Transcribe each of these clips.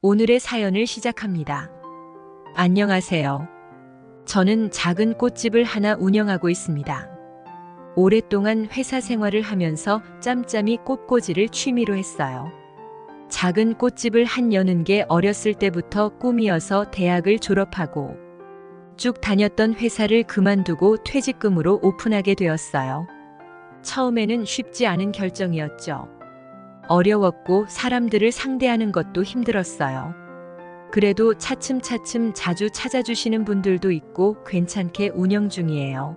오늘의 사연을 시작합니다. 안녕하세요. 저는 작은 꽃집을 하나 운영하고 있습니다. 오랫동안 회사 생활을 하면서 짬짬이 꽃꽂이를 취미로 했어요. 작은 꽃집을 여는 게 어렸을 때부터 꿈이어서 대학을 졸업하고 쭉 다녔던 회사를 그만두고 퇴직금으로 오픈하게 되었어요. 처음에는 쉽지 않은 결정이었죠. 어려웠고 사람들을 상대하는 것도 힘들었어요. 그래도 차츰차츰 자주 찾아주시는 분들도 있고 괜찮게 운영 중이에요.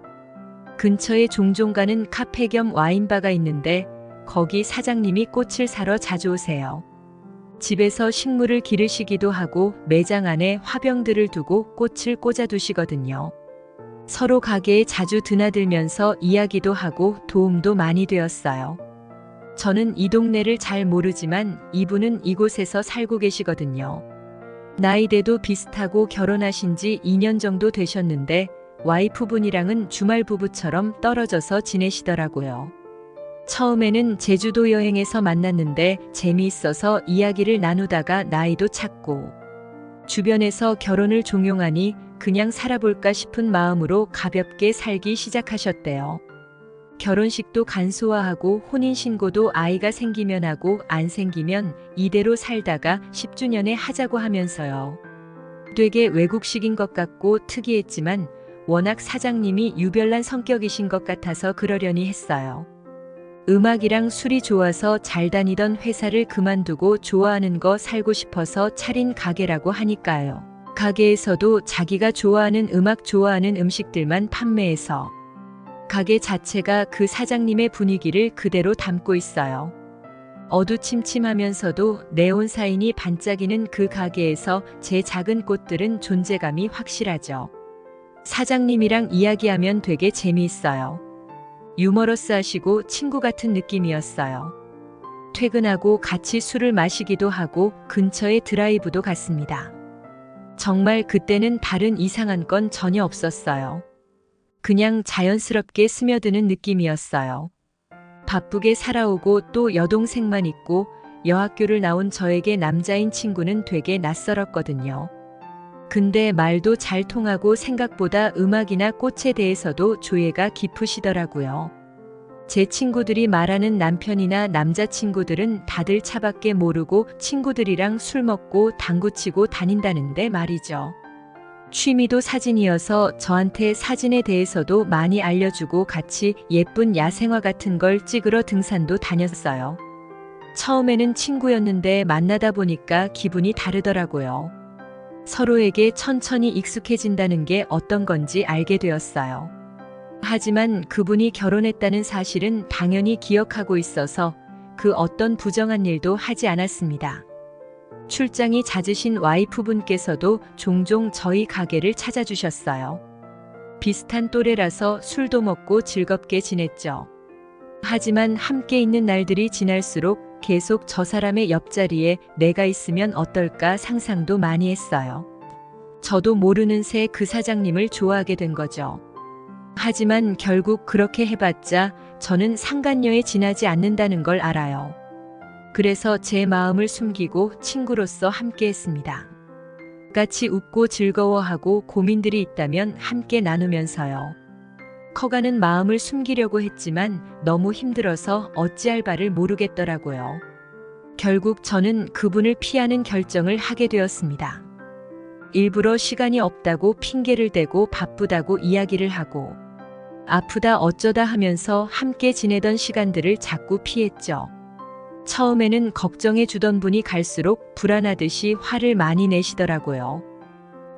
근처에 종종 가는 카페 겸 와인바가 있는데 거기 사장님이 꽃을 사러 자주 오세요. 집에서 식물을 기르시기도 하고 매장 안에 화병들을 두고 꽃을 꽂아두시거든요. 서로 가게에 자주 드나들면서 이야기도 하고 도움도 많이 되었어요. 저는 이 동네를 잘 모르지만 이분은 이곳에서 살고 계시거든요. 나이대도 비슷하고 결혼하신 지 2년 정도 되셨는데 와이프분이랑은 주말 부부처럼 떨어져서 지내시더라고요. 처음에는 제주도 여행에서 만났는데 재미있어서 이야기를 나누다가 나이도 찾고 주변에서 결혼을 종용하니 그냥 살아볼까 싶은 마음으로 가볍게 살기 시작하셨대요. 결혼식도 간소화하고 혼인신고도 아이가 생기면 하고 안 생기면 이대로 살다가 10주년에 하자고 하면서요. 되게 외국식인 것 같고 특이했지만 워낙 사장님이 유별난 성격이신 것 같아서 그러려니 했어요. 음악이랑 술이 좋아서 잘 다니던 회사를 그만두고 좋아하는 거 살고 싶어서 차린 가게라고 하니까요. 가게에서도 자기가 좋아하는 음악, 좋아하는 음식들만 판매해서 가게 자체가 그 사장님의 분위기를 그대로 담고 있어요. 어두침침하면서도 네온 사인이 반짝이는 그 가게에서 제 작은 꽃들은 존재감이 확실하죠. 사장님이랑 이야기하면 되게 재미있어요. 유머러스하시고 친구 같은 느낌이었어요. 퇴근하고 같이 술을 마시기도 하고 근처에 드라이브도 갔습니다. 정말 그때는 다른 이상한 건 전혀 없었어요. 그냥 자연스럽게 스며드는 느낌이었어요. 바쁘게 살아오고 또 여동생만 있고 여학교를 나온 저에게 남자인 친구는 되게 낯설었거든요. 근데 말도 잘 통하고 생각보다 음악이나 꽃에 대해서도 조예가 깊으시더라고요. 제 친구들이 말하는 남편이나 남자친구들은 다들 차밖에 모르고 친구들이랑 술 먹고 당구 치고 다닌다는데 말이죠. 취미도 사진이어서 저한테 사진에 대해서도 많이 알려주고 같이 예쁜 야생화 같은 걸 찍으러 등산도 다녔어요. 처음에는 친구였는데 만나다 보니까 기분이 다르더라고요. 서로에게 천천히 익숙해진다는 게 어떤 건지 알게 되었어요. 하지만 그분이 결혼했다는 사실은 당연히 기억하고 있어서 그 어떤 부정한 일도 하지 않았습니다. 출장이 잦으신 와이프분께서도 종종 저희 가게를 찾아주셨어요. 비슷한 또래라서 술도 먹고 즐겁게 지냈죠. 하지만 함께 있는 날들이 지날수록 계속 저 사람의 옆자리에 내가 있으면 어떨까 상상도 많이 했어요. 저도 모르는 새 그 사장님을 좋아하게 된 거죠. 하지만 결국 그렇게 해봤자 저는 상간녀에 지나지 않는다는 걸 알아요. 그래서 제 마음을 숨기고 친구로서 함께 했습니다. 같이 웃고 즐거워하고 고민들이 있다면 함께 나누면서요. 커가는 마음을 숨기려고 했지만 너무 힘들어서 어찌할 바를 모르겠더라고요. 결국 저는 그분을 피하는 결정을 하게 되었습니다. 일부러 시간이 없다고 핑계를 대고 바쁘다고 이야기를 하고 아프다 어쩌다 하면서 함께 지내던 시간들을 자꾸 피했죠. 처음에는 걱정해 주던 분이 갈수록 불안하듯이 화를 많이 내시더라고요.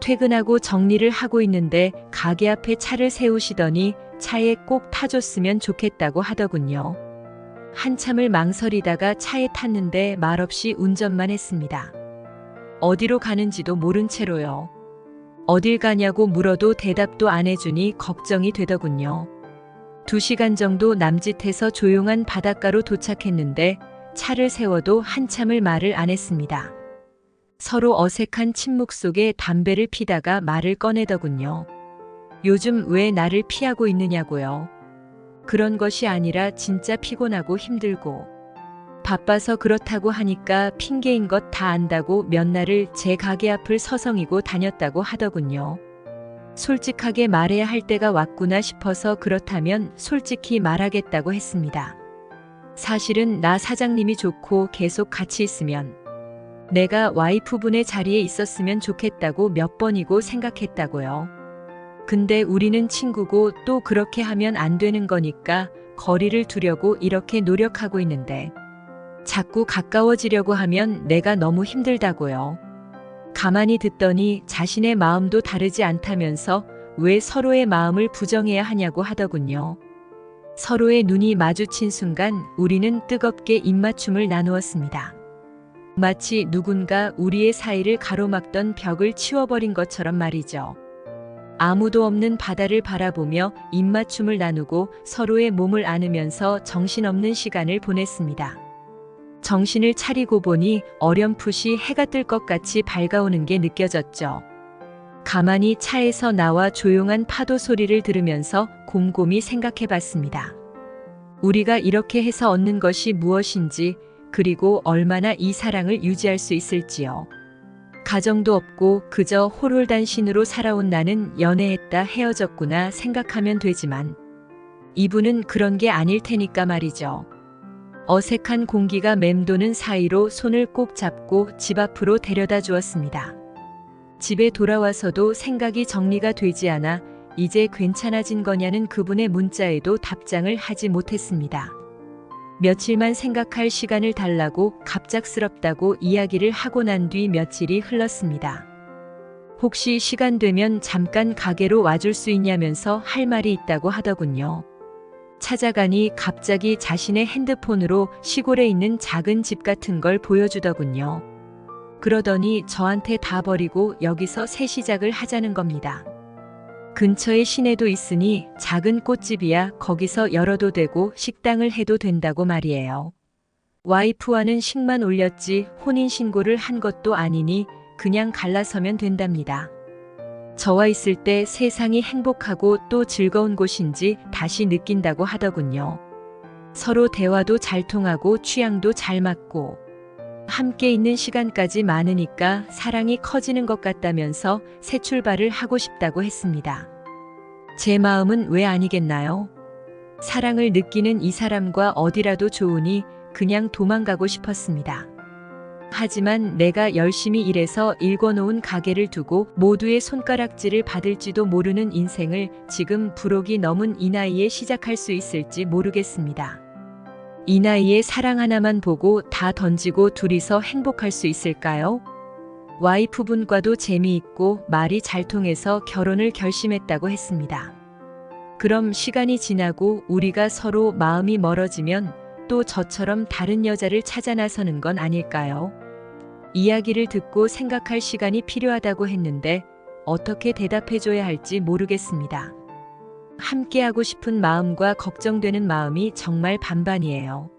퇴근하고 정리를 하고 있는데 가게 앞에 차를 세우시더니 차에 꼭 타줬으면 좋겠다고 하더군요. 한참을 망설이다가 차에 탔는데 말없이 운전만 했습니다. 어디로 가는지도 모른 채로요. 어딜 가냐고 물어도 대답도 안 해주니 걱정이 되더군요. 2시간 정도 남짓해서 조용한 바닷가로 도착했는데 차를 세워도 한참을 말을 안 했습니다. 서로 어색한 침묵 속에 담배를 피다가 말을 꺼내더군요. 요즘 왜 나를 피하고 있느냐고요. 그런 것이 아니라 진짜 피곤하고 힘들고 바빠서 그렇다고 하니까 핑계인 것 다 안다고 몇 날을 제 가게 앞을 서성이고 다녔다고 하더군요. 솔직하게 말해야 할 때가 왔구나 싶어서 그렇다면 솔직히 말하겠다고 했습니다. 사실은 나 사장님이 좋고 계속 같이 있으면 내가 와이프분의 자리에 있었으면 좋겠다고 몇 번이고 생각했다고요. 근데 우리는 친구고 또 그렇게 하면 안 되는 거니까 거리를 두려고 이렇게 노력하고 있는데 자꾸 가까워지려고 하면 내가 너무 힘들다고요. 가만히 듣더니 자신의 마음도 다르지 않다면서 왜 서로의 마음을 부정해야 하냐고 하더군요. 서로의 눈이 마주친 순간 우리는 뜨겁게 입맞춤을 나누었습니다. 마치 누군가 우리의 사이를 가로막던 벽을 치워버린 것처럼 말이죠. 아무도 없는 바다를 바라보며 입맞춤을 나누고 서로의 몸을 안으면서 정신없는 시간을 보냈습니다. 정신을 차리고 보니 어렴풋이 해가 뜰 것 같이 밝아오는 게 느껴졌죠. 가만히 차에서 나와 조용한 파도 소리를 들으면서 곰곰이 생각해 봤습니다. 우리가 이렇게 해서 얻는 것이 무엇인지, 그리고 얼마나 이 사랑을 유지할 수 있을지요. 가정도 없고 그저 홀홀단신으로 살아온 나는 연애했다 헤어졌구나 생각하면 되지만 이분은 그런 게 아닐 테니까 말이죠. 어색한 공기가 맴도는 사이로 손을 꼭 잡고 집 앞으로 데려다 주었습니다. 집에 돌아와서도 생각이 정리가 되지 않아 이제 괜찮아진 거냐는 그분의 문자에도 답장을 하지 못했습니다. 며칠만 생각할 시간을 달라고 갑작스럽다고 이야기를 하고 난 뒤 며칠이 흘렀습니다. 혹시 시간 되면 잠깐 가게로 와줄 수 있냐면서 할 말이 있다고 하더군요. 찾아가니 갑자기 자신의 핸드폰으로 시골에 있는 작은 집 같은 걸 보여주더군요. 그러더니 저한테 다 버리고 여기서 새 시작을 하자는 겁니다. 근처에 시내도 있으니 작은 꽃집이야 거기서 열어도 되고 식당을 해도 된다고 말이에요. 와이프와는 식만 올렸지 혼인신고를 한 것도 아니니 그냥 갈라서면 된답니다. 저와 있을 때 세상이 행복하고 또 즐거운 곳인지 다시 느낀다고 하더군요. 서로 대화도 잘 통하고 취향도 잘 맞고 함께 있는 시간까지 많으니까 사랑이 커지는 것 같다면서 새 출발을 하고 싶다고 했습니다. 제 마음은 왜 아니겠나요? 사랑을 느끼는 이 사람과 어디라도 좋으니 그냥 도망가고 싶었습니다. 하지만 내가 열심히 일해서 일궈놓은 가게를 두고 모두의 손가락질을 받을지도 모르는 인생을 지금 불혹이 넘은 이 나이에 시작할 수 있을지 모르겠습니다. 이 나이에 사랑 하나만 보고 다 던지고 둘이서 행복할 수 있을까요? 와이프분과도 재미있고 말이 잘 통해서 결혼을 결심했다고 했습니다. 그럼 시간이 지나고 우리가 서로 마음이 멀어지면 또 저처럼 다른 여자를 찾아 나서는 건 아닐까요? 이야기를 듣고 생각할 시간이 필요하다고 했는데 어떻게 대답해줘야 할지 모르겠습니다. 함께하고 싶은 마음과 걱정되는 마음이 정말 반반이에요.